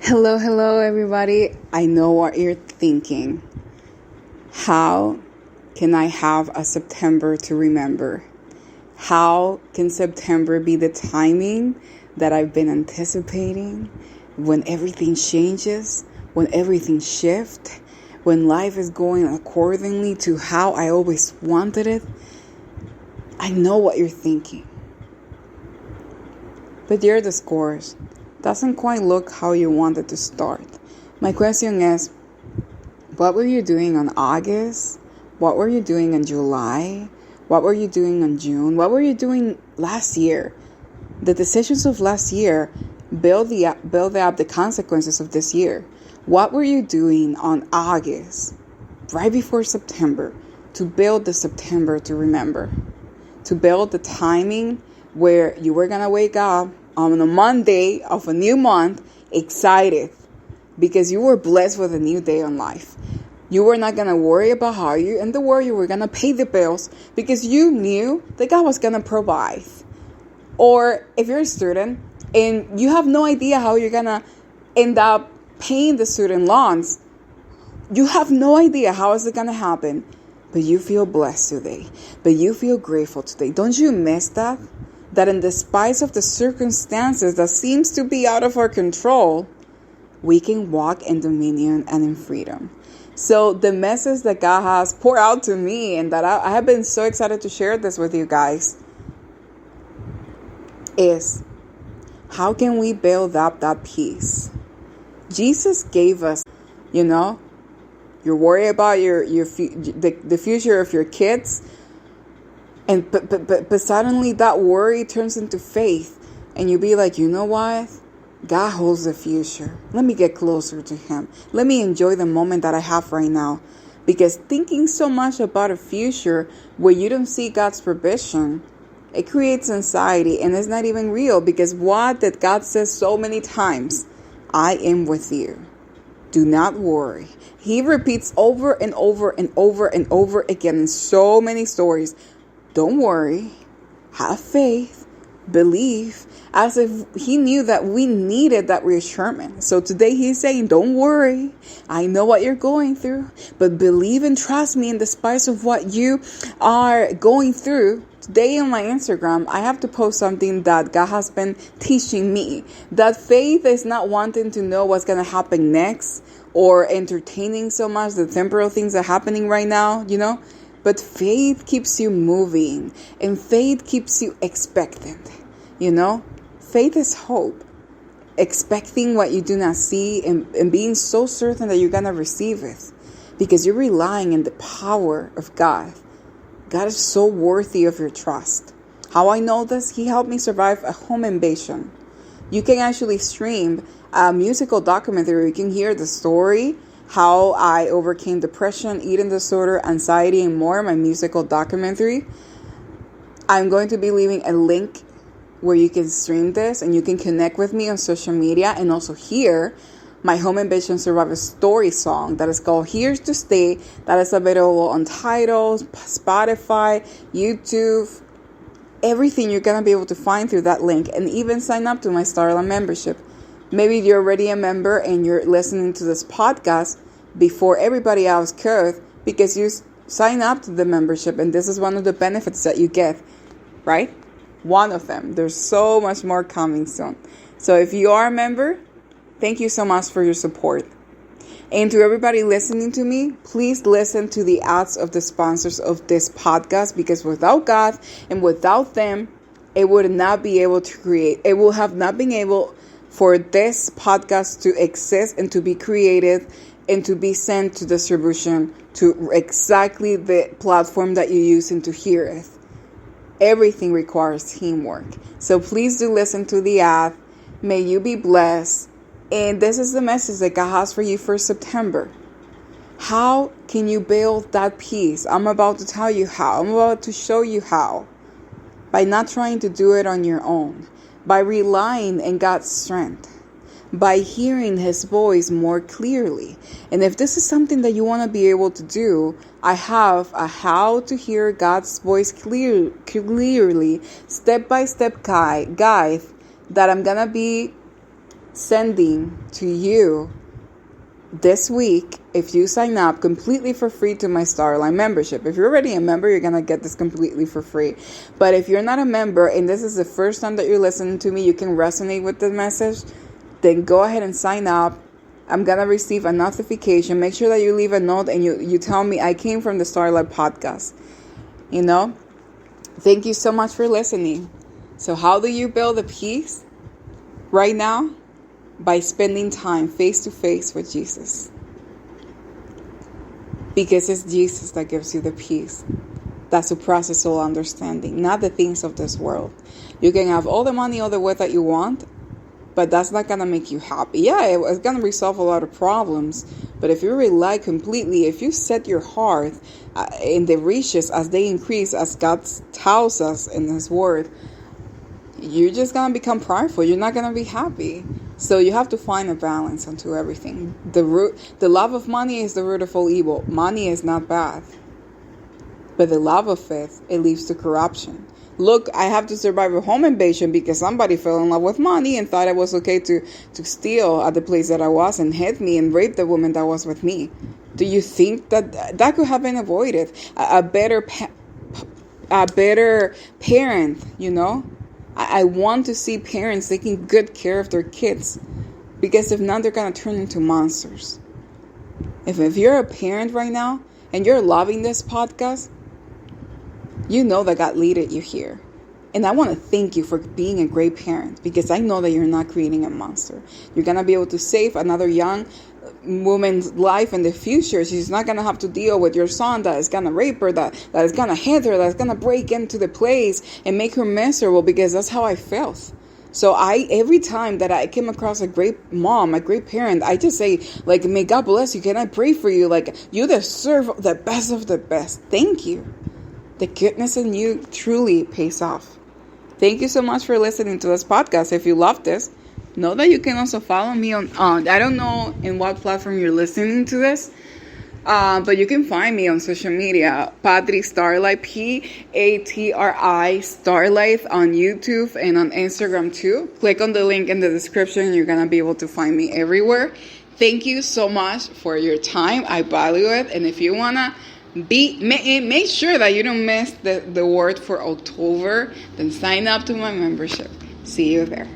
Hello, everybody. I know what you're thinking. How can I have a September to remember? How can September be the timing that I've been anticipating when everything changes, when everything shifts, when life is going accordingly to how I always wanted it? I know what you're thinking. But your discourse doesn't quite look how you wanted to start. My question is, what were you doing on August? What were you doing in July? What were you doing in June? What were you doing last year? The decisions of last year build up the consequences of this year. What were you doing on August, right before September, to build the September to remember? To build the timing where you were going to wake up on a Monday of a new month excited because you were blessed with a new day in life. You were not going to worry about how you and the world you were going to pay the bills because you knew that God was going to provide. Or if you're a student and you have no idea how you're going to end up paying the student loans, you have no idea how is it going to happen, but you feel blessed today, but you feel grateful today. Don't you miss that? That in the spite of the circumstances that seems to be out of our control, we can walk in dominion and in freedom. So the message that God has poured out to me and that I have been so excited to share this with you guys is, how can we build up that peace? Jesus gave us, you're worried about the future of your kids. And but suddenly that worry turns into faith, and you be like, you know what? God holds the future. Let me get closer to Him. Let me enjoy the moment that I have right now. Because thinking so much about a future where you don't see God's provision, it creates anxiety, and it's not even real. Because what did God says so many times? I am with you. Do not worry. He repeats over and over and over and over again in so many stories. Don't worry, have faith, believe, as if He knew that we needed that reassurance. So today He's saying, don't worry, I know what you're going through, but believe and trust me in the spite of what you are going through. Today on my Instagram, I have to post something that God has been teaching me, that faith is not wanting to know what's going to happen next or entertaining so much the temporal things that are happening right now, But faith keeps you moving, and faith keeps you expectant, Faith is hope, expecting what you do not see and being so certain that you're going to receive it because you're relying on the power of God. God is so worthy of your trust. How I know this? He helped me survive a home invasion. You can actually stream a musical documentary. You can hear the story, how I overcame depression, eating disorder, anxiety, and more, my musical documentary. I'm going to be leaving a link where you can stream this and you can connect with me on social media and also hear my Home Invasion Survivor story song that is called Here's to Stay. That is available on Tidal, Spotify, YouTube, everything you're going to be able to find through that link, and even sign up to my Starland membership. Maybe you're already a member and you're listening to this podcast before everybody else could because you sign up to the membership, and this is one of the benefits that you get, right? One of them. There's so much more coming soon. So if you are a member, thank you so much for your support. And to everybody listening to me, please listen to the ads of the sponsors of this podcast, because without God and without them, it would not be able to create. It will have not been able for this podcast to exist and to be created and to be sent to distribution to exactly the platform that you use and to hear it. Everything requires teamwork. So please do listen to the ad. May you be blessed. And this is the message that God has for you for September. How can you build that peace? I'm about to tell you how. I'm about to show you how. By not trying to do it on your own. By relying on God's strength. By hearing His voice more clearly. And if this is something that you want to be able to do, I have a how to hear God's voice clearly, step-by-step guide that I'm going to be sending to you this week, if you sign up completely for free to my Starlight membership. If you're already a member, you're going to get this completely for free. But if you're not a member and this is the first time that you're listening to me, you can resonate with the message, then go ahead and sign up. I'm going to receive a notification. Make sure that you leave a note and you tell me I came from the Starlight podcast. You know, thank you so much for listening. So how do you build a peace right now? By spending time face to face with Jesus. Because it's Jesus that gives you the peace that surpasses all understanding, not the things of this world. You can have all the money, all the wealth that you want, but that's not going to make you happy. Yeah, it's going to resolve a lot of problems, but if you rely completely, if you set your heart in the riches as they increase, as God tells us in His Word, you're just going to become prideful. You're not going to be happy. So you have to find a balance onto everything. The love of money is the root of all evil. Money is not bad. But the love of it leads to corruption. Look, I have to survive a home invasion because somebody fell in love with money and thought it was okay to steal at the place that I was and hit me and rape the woman that was with me. Do you think that could have been avoided? A better parent, you know? I want to see parents taking good care of their kids, because if not, they're going to turn into monsters. If you're a parent right now and you're loving this podcast, you know that God leaded you here. And I want to thank you for being a great parent, because I know that you're not creating a monster. You're going to be able to save another young woman's life in the future. She's not going to have to deal with your son that is going to rape her, that is going to hit her, that's going to break into the place and make her miserable, because that's how I felt. So every time that I came across a great mom, a great parent, I just say, like, may God bless you. Can I pray for you? Like, you deserve the best of the best. Thank you. The goodness in you truly pays off. Thank you so much for listening to this podcast. If you love this, know that you can also follow me on I don't know in what platform you're listening to this, but you can find me on social media, Patri Starlight, Patri Starlight, on YouTube and on Instagram too. Click on the link in the description. You're going to be able to find me everywhere. Thank you so much for your time. I value it. And if you want to make sure that you don't miss the word for October, then sign up to my membership. See you there.